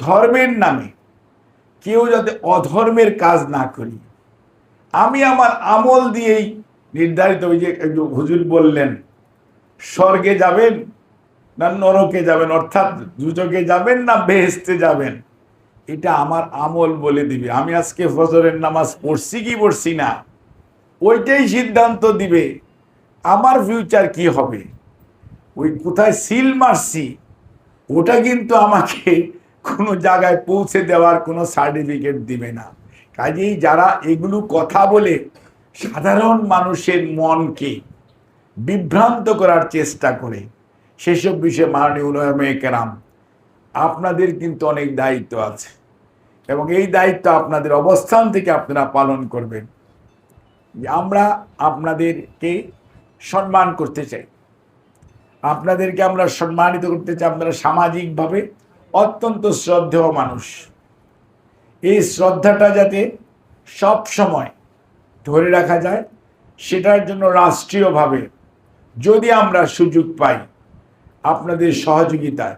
ধর্মের নামে কেউ যাতে অধর্মের কাজ না করি। আমি আমার আমল দিয়েই নির্ধারিত, ওই যে হুজুর বললেন স্বর্গে যাবেন না নরকে যাবেন, অর্থাৎ দুজকে যাবেন না বেহেশতে যাবেন, এটা আমার আমল বলে দিবে। আমি আজকে ফজরের নামাজ পড়ছি কি পড়ছি না, ওইটাই সিদ্ধান্ত দিবে আমার ফিউচার কি হবে। ওই কোথায় সিল মারছি ওটা কিন্তু আমাকে কোনো জায়গায় পৌঁছে দেওয়ার কোনো সার্টিফিকেট দিবে না। কাজেই যারা এগুলো কথা বলে সাধারণ মানুষের মনকে বিভ্রান্ত করার চেষ্টা করে, সেসব বিষয়ে মাননীয় উলামায়ে কেরাম, আপনাদের কিন্তু অনেক দায়িত্ব আছে এবং এই দায়িত্ব আপনাদের অবস্থান থেকে আপনারা পালন করবেন। আমরা আপনাদেরকে সম্মান করতে চাই, আপনাদেরকে আমরা সম্মানিত করতে চাই। আপনারা সামাজিকভাবে অত্যন্ত শ্রদ্ধেয় মানুষ। এই শ্রদ্ধাটা যাতে সব সময় ধরে রাখা যায়, সেটার জন্য রাষ্ট্রীয়ভাবে যদি আমরা সুযোগ পাই আপনাদের সহযোগিতায়,